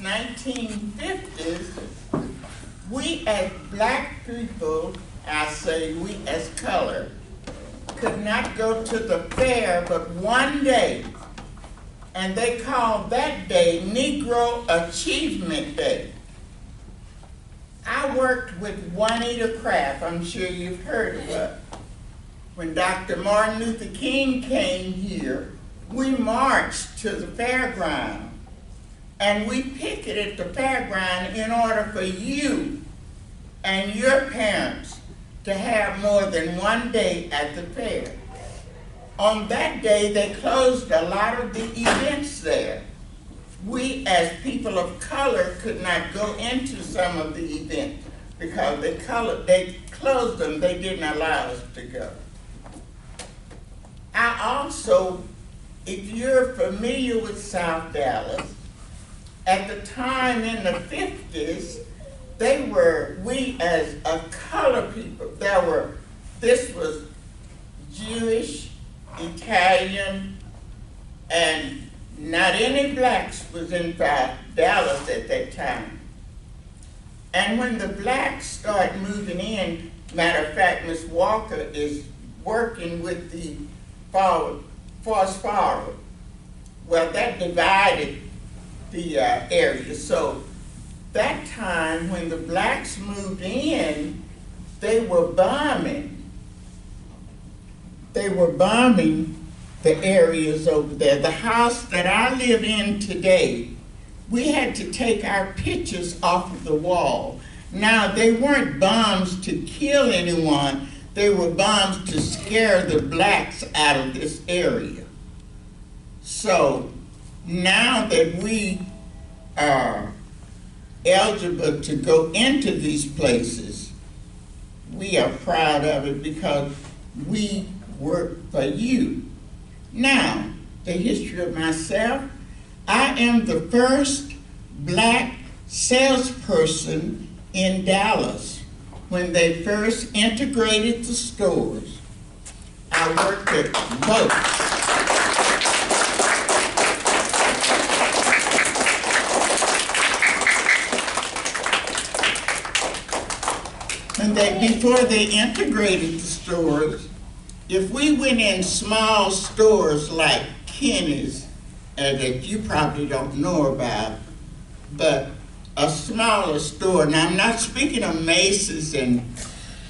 1950s, we as black people, I say we as color, could not go to the fair but one day. And they called that day Negro Achievement Day. I worked with Juanita Craft, I'm sure you've heard of her. When Dr. Martin Luther King came here, we marched to the fairground. And we picketed the fairground in order for you and your parents to have more than one day at the fair. On that day, they closed a lot of the events there. We, as people of color, could not go into some of the events because they closed them, they didn't allow us to go. I also, if you're familiar with South Dallas, at the time in the 50s, we as a color people, this was Jewish, Italian, and not any blacks was in Dallas at that time. And when the blacks started moving in, matter of fact, Ms. Walker is working with the Forest Forward. Well, that divided the area. So that time when the blacks moved in, they were bombing. They were bombing the areas over there. The house that I live in today, we had to take our pictures off of the wall. Now, they weren't bombs to kill anyone. They were bombs to scare the blacks out of this area. So now that we are eligible to go into these places, we are proud of it because we work for you. Now, the history of myself, I am the first black salesperson in Dallas when they first integrated the stores. I worked at both. Before they integrated the stores, if we went in small stores like Kenny's, that you probably don't know about, but a smaller store, now I'm not speaking of Macy's and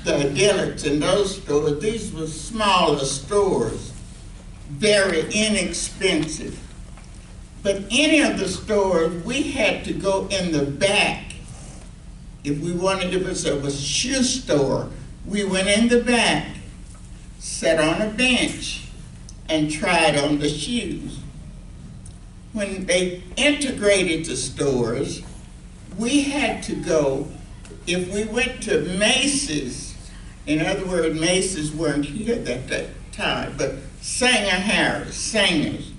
the Dillard's and those stores, these were smaller stores, very inexpensive. But any of the stores, we had to go in the back. If it was a shoe store, we went in the back, sat on a bench, and tried on the shoes. When they integrated the stores, we had to go, if we went to Macy's, in other words, Macy's weren't here at that time, but Sanger Harris, Sangers,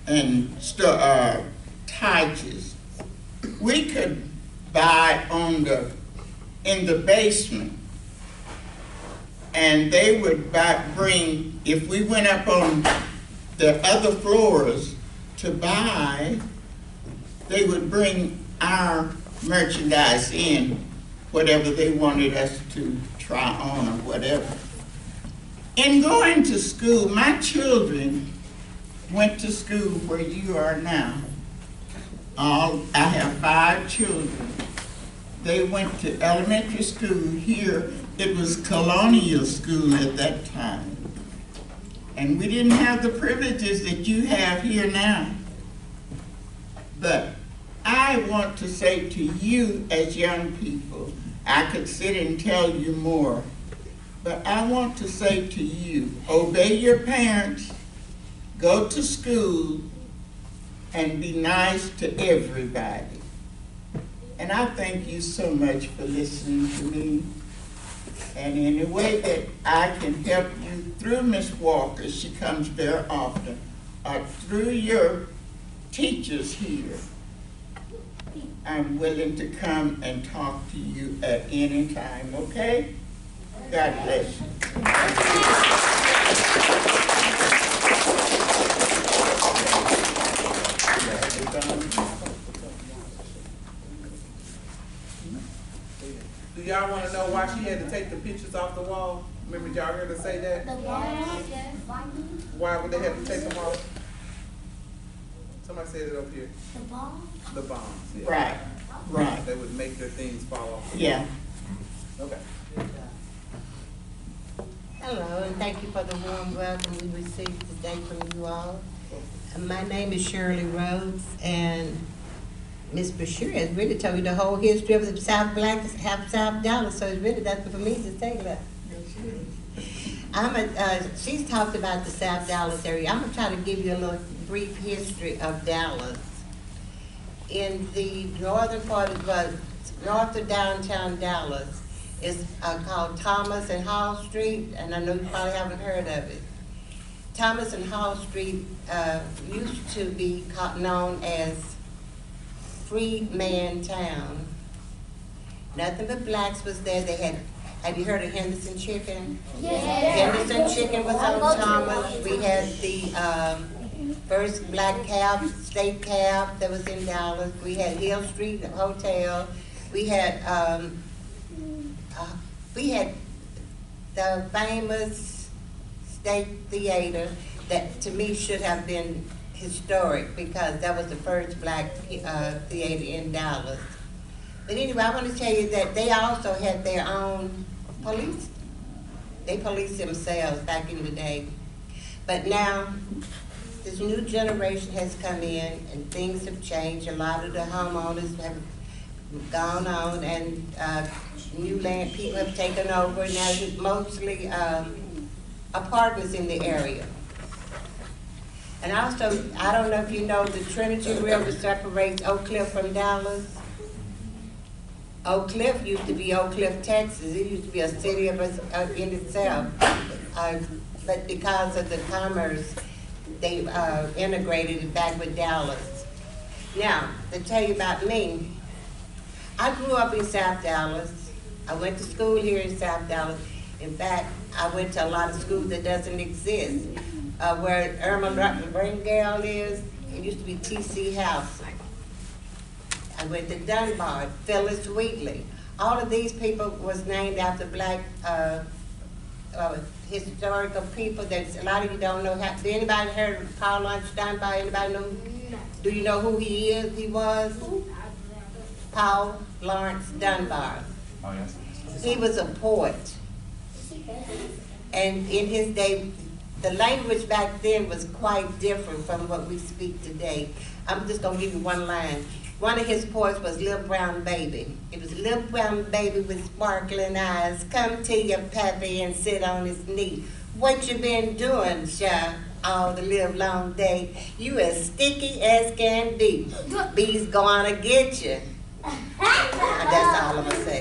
and Tigers, we could buy in the basement. And they would bring, if we went up on the other floors to buy, they would bring our merchandise in, whatever they wanted us to try on or whatever. In going to school, my children went to school where you are now. I have 5 children. They went to elementary school here. It was colonial school at that time. And we didn't have the privileges that you have here now. But I want to say to you as young people, I could sit and tell you more, but I want to say to you, obey your parents, go to school, and be nice to everybody. And I thank you so much for listening to me. And in a way that I can help you through Ms. Walker, she comes very often, or through your teachers here, I'm willing to come and talk to you at any time, okay? God bless you. Do y'all want to know why she had to take the pictures off the wall? Remember y'all heard her say that? Why would they have to take them off? Somebody said it up here. The bombs? The bombs. Yeah. Right, right, They would make their things fall off. yeah. Okay. Hello, and thank you for the warm welcome we received today from you all. My name is Shirley Rhodes, and Ms. Bashir has really told you the whole history of the South South Dallas, so it's really nothing for me to say that. She's talked about the South Dallas area. I'm gonna try to give you a little brief history of Dallas. In the northern part of north of downtown Dallas is called Thomas and Hall Street, and I know you probably haven't heard of it. Thomas and Hall Street used to be known as Free Man Town. Nothing but blacks was there. They had, have you heard of Henderson Chicken? Yeah. Henderson Chicken was on Thomas. We had the first black cab, state cab that was in Dallas. We had Hill Street Hotel. We had the famous State Theater that to me should have been historic because that was the first black theater in Dallas. But anyway, I want to tell you that they also had their own police. They policed themselves back in the day. But now, this new generation has come in and things have changed. A lot of the homeowners have gone on and new land people have taken over. Now it's mostly apartments in the area. And also, I don't know if you know, the Trinity River separates Oak Cliff from Dallas. Oak Cliff used to be Oak Cliff, Texas. It used to be a city in itself. But because of the commerce, they integrated it back with Dallas. Now, to tell you about me, I grew up in South Dallas. I went to school here in South Dallas. In fact, I went to a lot of schools that doesn't exist. Where Irma Ringale is, it used to be T.C. House. I went to Dunbar, Phyllis Wheatley. All of these people was named after black historical people that a lot of you don't know. Have anybody heard of Paul Laurence Dunbar? Anybody know? Do you know who he is? He was Paul Laurence Dunbar. Oh, yes. He was a poet. And in his day, the language back then was quite different from what we speak today. I'm just gonna give you one line. One of his poems was Little Brown Baby. It was Little Brown Baby with sparkling eyes. Come to your pappy and sit on his knee. What you been doing, child, all the live long day? You as sticky as can be. Bees gonna get you. That's all I'm gonna say.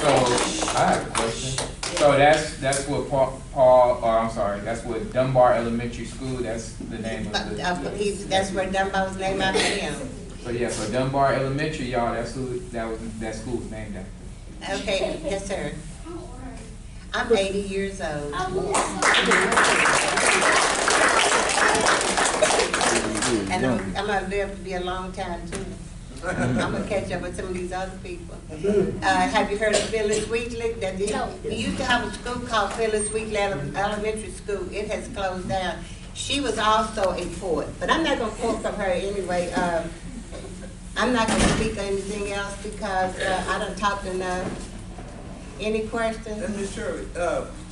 So I have a question. So that's what that's what Dunbar Elementary School. That's the name of the. That's where Dunbar was named after him. So yeah, so Dunbar Elementary, y'all. That's who that school was named after. Okay, yes, sir. I'm 80 years old. And I'm gonna live to be a long time too. I'm gonna catch up with some of these other people. Have you heard of Phyllis Wheatley? We used to have a school called Phyllis Wheatley Elementary School. It has closed down. She was also a poet, but I'm not gonna quote from her anyway. I'm not gonna speak on anything else because I done talked enough. Any questions? And Ms. Shirley,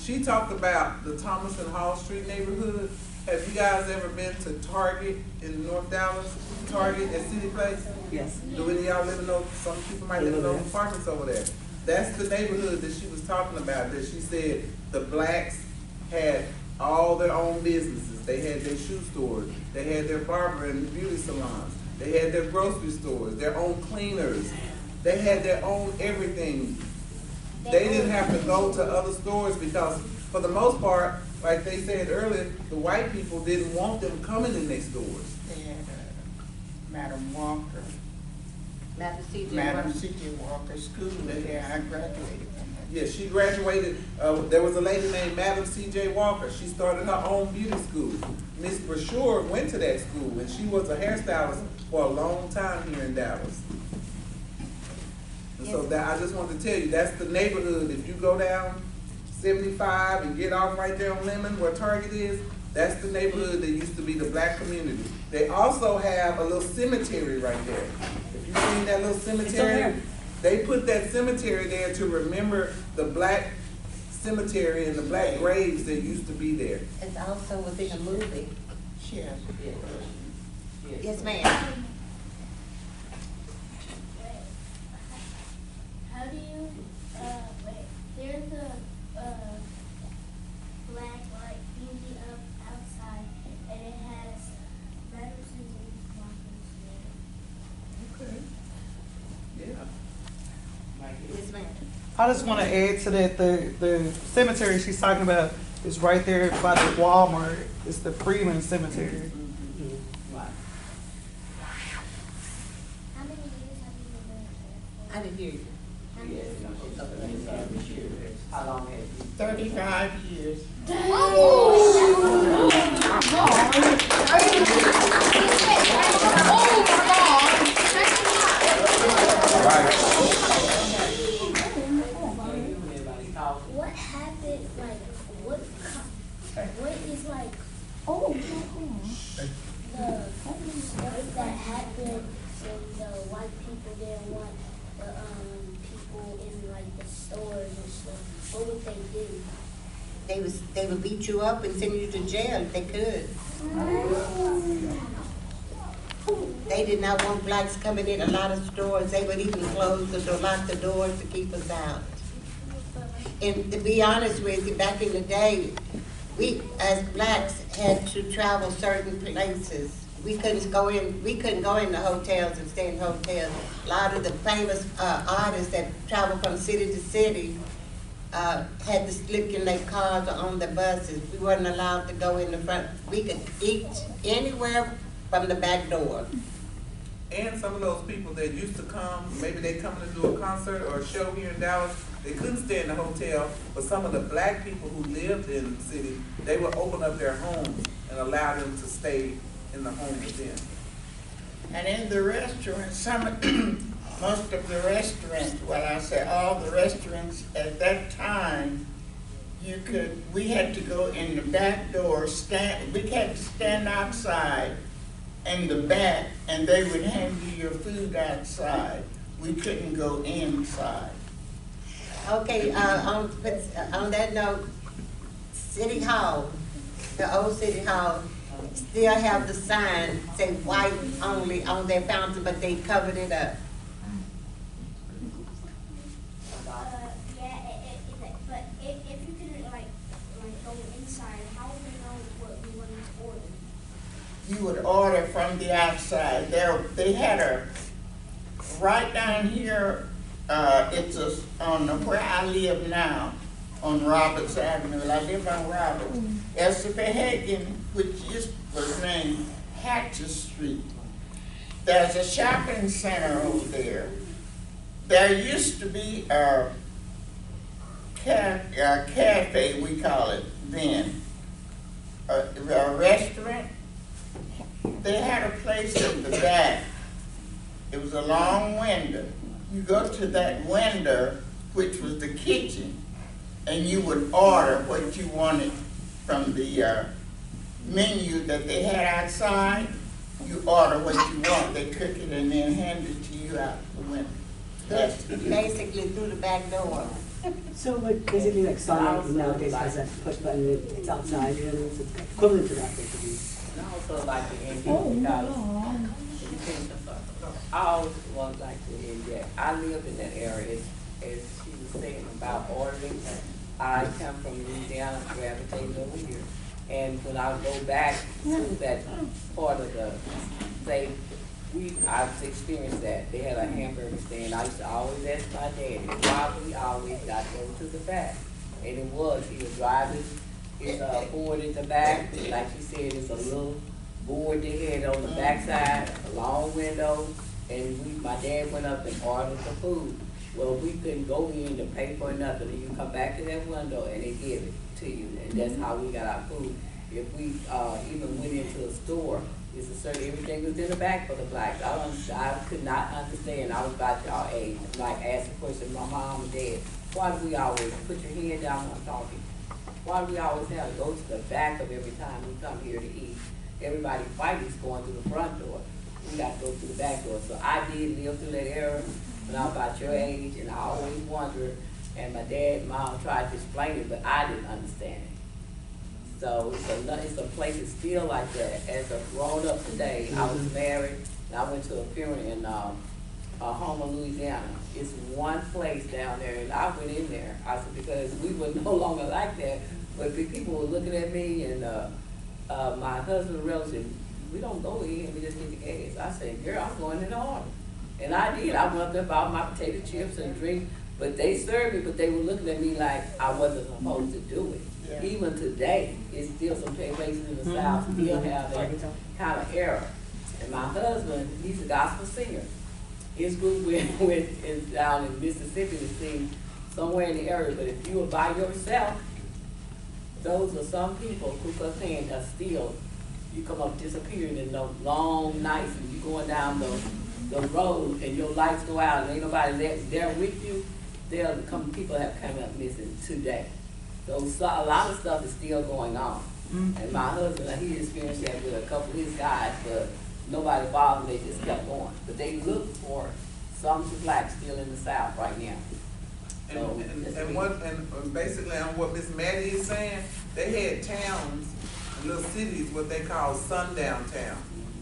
she talked about the Thomas and Hall Street neighborhood. Have you guys ever been to Target in North Dallas? Target at City Place? Yes. Do any of y'all live in those, some people might live in those apartments over there. That's the neighborhood that she was talking about, that she said the blacks had all their own businesses. They had their shoe stores, they had their barber and beauty salons, they had their grocery stores, their own cleaners, they had their own everything. They didn't have to go to other stores because for the most part, like they said earlier, the white people didn't want them coming in their stores. They had Madam Walker, Madam C.J. Madam C.J. Walker School there. I graduated from that. Yeah, she graduated. There was a lady named Madam C.J. Walker. She started her own beauty school. Miss Brashure went to that school, and she was a hairstylist for a long time here in Dallas. And so that, I just wanted to tell you, that's the neighborhood. If you go down 75 and get off right there on Lemon where Target is, that's the neighborhood that used to be the black community. They also have a little cemetery right there. If you've seen that little cemetery, they put that cemetery there to remember the black cemetery and the black graves that used to be there. It's also within a movie. Yes. Yes, ma'am. How do you, there's a, black light usually up outside, and it has medicines and markers there. Okay. Yeah. Yes, ma'am. I just want to add to that, the cemetery she's talking about is right there by the Walmart. It's the Freeman Cemetery. How many years have you been there for? I didn't hear you. How many years? How long has you? 35 years. What happened, like, what is like, if that happened, and the white people didn't want the, people in like the stores and stuff, what would they do? They would beat you up and send you to jail if they could. They did not want blacks coming in a lot of stores. They would even close the door, lock the doors to keep us out. And to be honest with you, back in the day, we as blacks had to travel certain places. We couldn't go in the hotels and stay in hotels. A lot of the famous artists that traveled from city to city had to sleep in their cars or on the buses. We weren't allowed to go in the front. We could eat anywhere from the back door. And some of those people that used to come, maybe they coming to do a concert or a show here in Dallas, they couldn't stay in the hotel, but some of the black people who lived in the city, they would open up their homes and allow them to stay in the home with them. And in the restaurants, most of the restaurants, well, I say all the restaurants at that time, we had to go in the back door, we had to stand outside in the back, and they would hand you your food outside. We couldn't go inside. Okay, on that note, City Hall, the old City Hall, still have the sign say white only on their fountain, but they covered it up. But if you couldn't like go inside, how would they know what we wanted to order? You would order from the outside. They had right down here, it's on where I live now, on Roberts Avenue. I live on Roberts. Esther Hagen, which was named Hatcher Street. There's a shopping center over there. There used to be a cafe, we call it then, a restaurant. They had a place at the back. It was a long window. You go to that window, which was the kitchen, and you would order what you wanted from the menu that they had outside. You order what you want. They cook it and then hand it to you out the window. That's Basically through the back door. So like basically like Sonic nowadays has that push button, it's outside, you know, it's equivalent to that basically. And I also like to end because I always want like to end that. I lived in that area, as she was saying about ordering. I come from Louisiana, gravitated over here. And when I go back to that part of the state, I've experienced that. They had a hamburger stand. I used to always ask my dad, why we always got to go to the back. And it was, he was driving his board in the back. Like she said, it's a little board they had on the backside, a long window. And my dad went up and ordered the food. Well, we couldn't go in to pay for nothing. And you come back to that window and they give it to you. And that's how we got our food. If we even went into a store It's a certain, everything was in the back for the blacks. I could not understand. I was about y'all age, like asking questions, my mom and dad, why do we always put your head down when I'm talking? Why do we always have to go to the back of every time we come here to eat? Everybody fighting going through the front door. We got to go through the back door. So I did live through that era when I was about your age, and I always wondered, and my dad and mom tried to explain it, but I didn't understand it. So it's a place that's still like that. As a grown up today, I was married, and I went to a funeral in Houma, Louisiana. It's one place down there, and I went in there. I said, because we were no longer like that, but the people were looking at me, and my husband relative, we don't go in, we just get the gas. I said, girl, I'm going in the order. And I did. I went up there, bought my potato chips and drink, but they served me, but they were looking at me like I wasn't supposed to do it. Yeah. Even today, it's still some places in the South still have that kind of error. And my husband, he's a gospel singer. His group went down in Mississippi to sing somewhere in the area, but if you were by yourself, those are some people who are saying that still, you come up disappearing in those long nights, and you going down the road and your lights go out and ain't nobody there with you, people have come up missing today. So a lot of stuff is still going on. And my husband, he experienced that with a couple of his guys, but nobody bothered, they just kept going. But they look for some blacks still in the South right now. So, and basically on what Miss Maddie is saying, they had towns, little cities, what they call sundown town.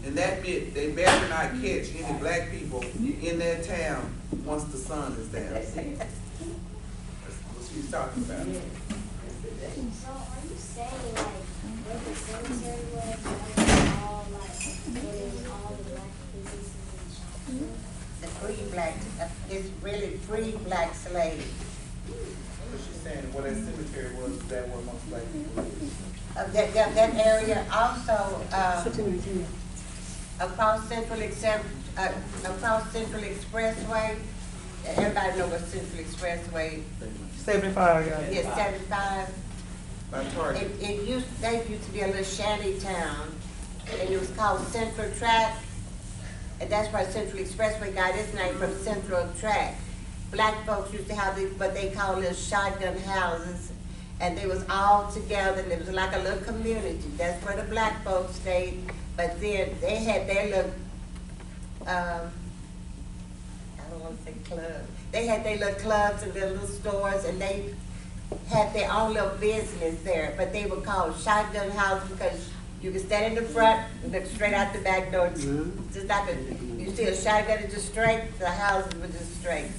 And that meant they better not catch any black people in that town once the sun is down. That's what she's talking about. So are you saying like where the cemetery was, that was all like where there was all the black businesses and shops? The free black, it's really free black slaves. What she's saying, what that cemetery was, that where most black people live. That area also, across Central Expressway, everybody know what Central Expressway, 75, yeah. yes, 75. By Target. They used to be a little shanty town, and it was called Central Track, and that's why Central Expressway got its name, from Central Track. Black folks used to have what they call little shotgun houses, and they was all together, and it was like a little community. That's where the black folks stayed, but then they had their little, I don't want to say club. They had their little clubs and their little stores, and they had their own little business there, but they were called shotgun houses because you could stand in the front and look straight out the back door. Just like you see a shotgun is just straight, the houses were just straight.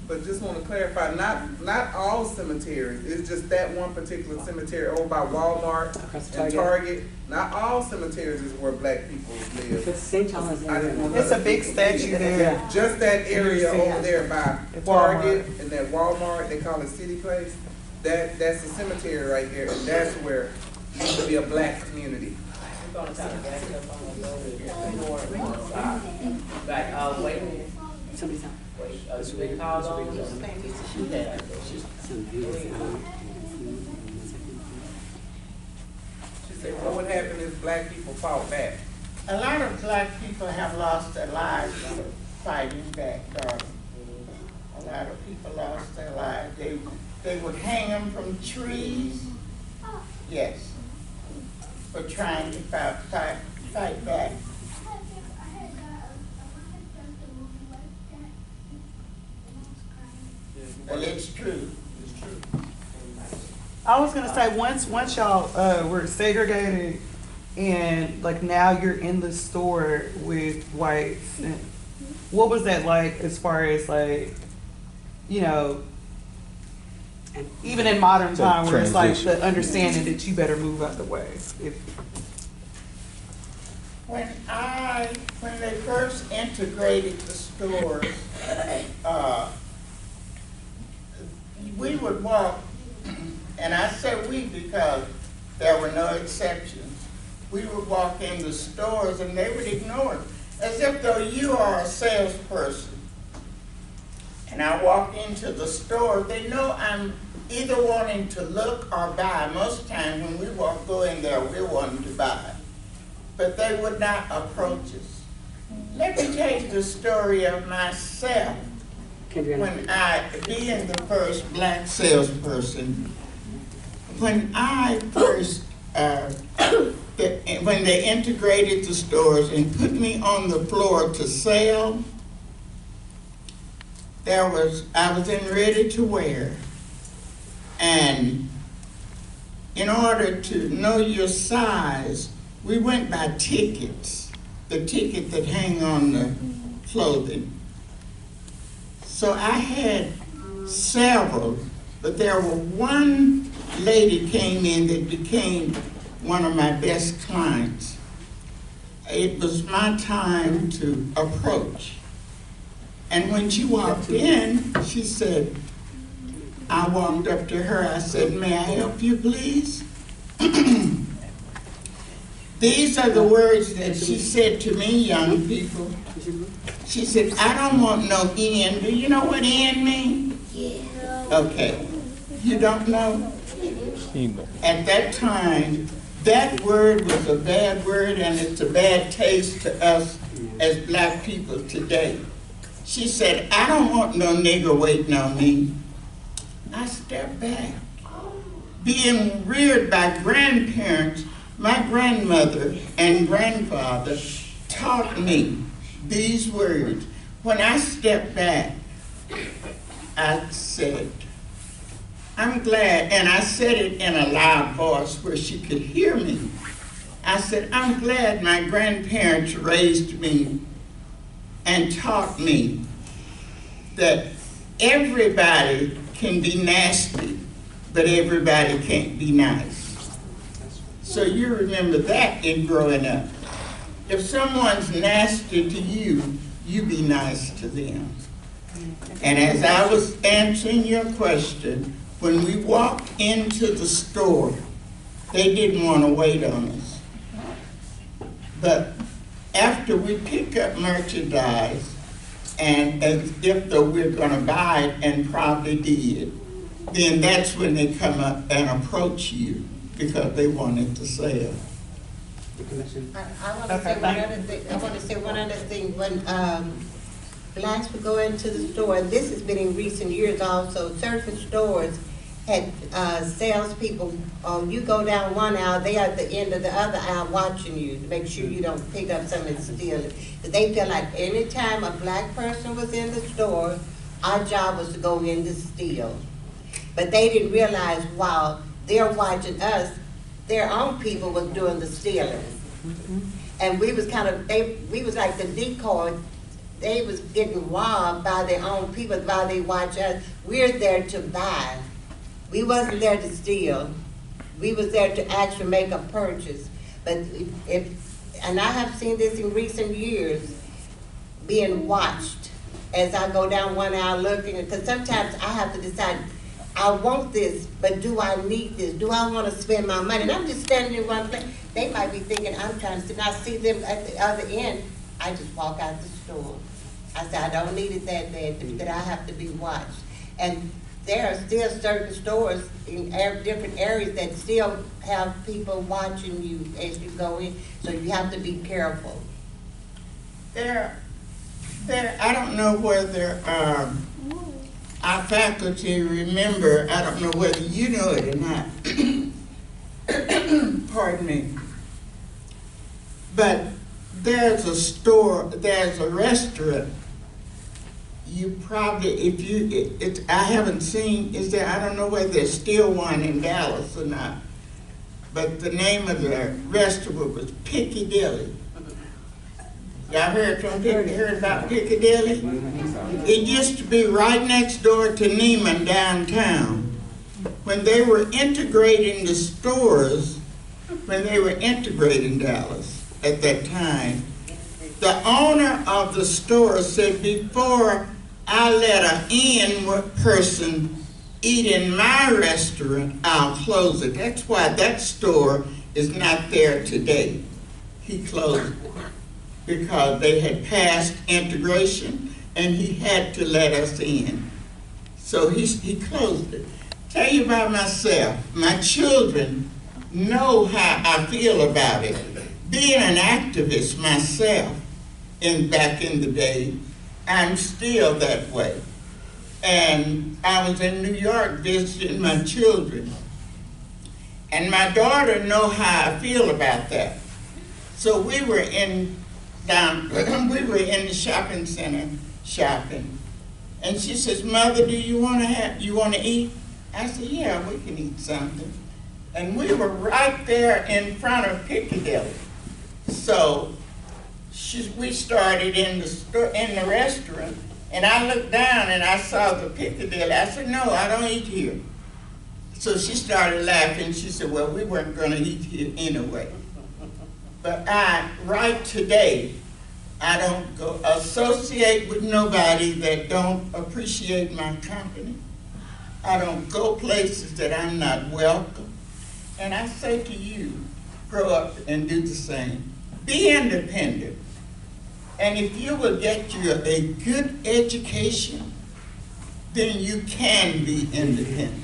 But just want to clarify, not all cemeteries. It's just that one particular cemetery over by Walmart and Target. Not all cemeteries is where black people live. It's St. Thomas area. It's a big statue there. Just that area over there by Target and that Walmart, they call it City Place. That's a cemetery right there, and that's where it used to be a black community. we're gonna try to back up on the more side. Back, wait a minute. Somebody's on. Wait, should we call on? She said, what would happen if black people fought back? A lot of black people have lost their lives fighting back, darling. A lot of people lost their lives. They would hang them from trees, yes, for trying to fight back. Well, it's true. It's true. I was gonna say, once y'all were segregated and like now you're in the store with whites, and what was that like as far as like, you know, even in modern time where it's like the understanding that you better move out the way? When they first integrated the stores, we would walk, and I say we because there were no exceptions. We would walk in the stores and they would ignore it, as if though you are a salesperson. And I walk into the store, they know I'm either wanting to look or buy. Most times when we go in there, we're wanting to buy. but they would not approach us. Let me tell you the story of myself. When I, being the first black salesperson, when I first, when they integrated the stores and put me on the floor to sell, I was in ready to wear. And in order to know your size, we went by tickets, the ticket that hang on the clothing. So I had several, but there was one lady came in that became one of my best clients. It was my time to approach. And when she walked in, she said, I walked up to her, I said, may I help you, please? These are the words that she said to me, young people. She said, I don't want no N. Do you know what N means? Yeah. Okay. You don't know? At that time, that word was a bad word, and it's a bad taste to us as black people today. She said, I don't want no nigger waiting on me. I stepped back. Being reared by grandparents, my grandmother and grandfather taught me these words. When I stepped back, I said, I'm glad, and I said it in a loud voice where she could hear me. I said, I'm glad my grandparents raised me and taught me that everybody can be nasty, but everybody can't be nice. So you remember that in growing up. If someone's nasty to you, you be nice to them. And as I was answering your question, when we walked into the store, they didn't want to wait on us. But after we pick up merchandise, and as if though we're going to buy it, and probably did, then that's when they come up and approach you because they wanted to sell. I want to say one other thing. I want to say one other thing. When blacks would go into the store, and this has been in recent years also, certain stores had salespeople, you go down one aisle, they are at the end of the other aisle watching you to make sure you don't pick up something and steal it. They felt like any time a black person was in the store, our job was to go in to steal. But they didn't realize while they're watching us, their own people was doing the stealing. And we was kind of, we was like the decoy. They was getting robbed by their own people while they watch us. We're there to buy. We wasn't there to steal. We was there to actually make a purchase. But and I have seen this in recent years, being watched as I go down one aisle looking, because sometimes I have to decide, I want this, but do I need this? Do I want to spend my money? And I'm just standing in one place. They might be thinking I'm trying to, and I see them at the other end. I just walk out the store. I say, I don't need it that bad, that I have to be watched. And there are still certain stores in different areas that still have people watching you as you go in, so you have to be careful. I don't know whether our faculty remember, I don't know whether you know it or not, pardon me, but there's a store, there's a restaurant. You probably, if you, I haven't seen, is there, I don't know whether there's still one in Dallas or not, but the name of the restaurant was Piccadilly. Y'all heard about Piccadilly? It used to be right next door to Neiman downtown. When they were integrating the stores, when they were integrating Dallas at that time, the owner of the store said, before I let an in person eat in my restaurant, I'll close it. That's why that store is not there today. He closed it because they had passed integration and he had to let us in. So he closed it. Tell you about myself. My children know how I feel about it. being an activist myself back in the day, I'm still that way. And I was in New York visiting my children. And my daughter know how I feel about that. So we were in the shopping center shopping. And she says, Mother, do you want to eat? I said, yeah, we can eat something. And we were right there in front of Piccadilly. So we started in the restaurant, and I looked down and I saw the Piccadilly. I said, no, I don't eat here. So she started laughing. She said, well, we weren't going to eat here anyway. But right today, I don't go associate with nobody that don't appreciate my company. I don't go places that I'm not welcome. And I say to you, grow up and do the same. Be independent. And if you will get you a good education, then you can be independent.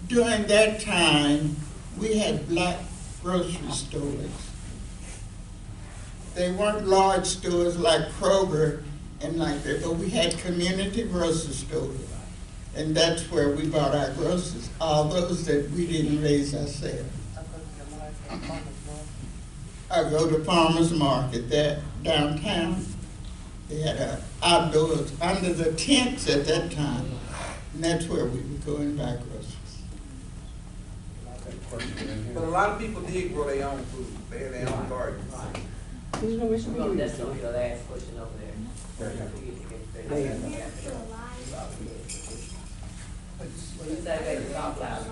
During that time, we had black grocery stores. They weren't large stores like Kroger and like that, but we had community grocery stores. And that's where we bought our groceries, all those that we didn't raise ourselves. I go to Farmer's Market there downtown. They had outdoors under the tents at that time. And that's where we would go and buy groceries. But a lot of people did grow their own food. They had their own gardens. There's no issue with That's you. gonna be the last question over there. What you say, baby, talk loud.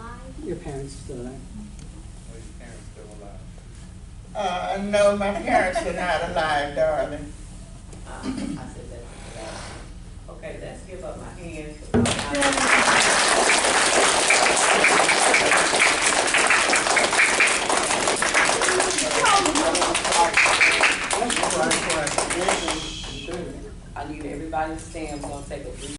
Your parents still alive? Well, your parents still alive. No, my parents are not alive, darling. I said that's the last. Okay, let's give up my hands. I need everybody to stand. We're gonna take a brief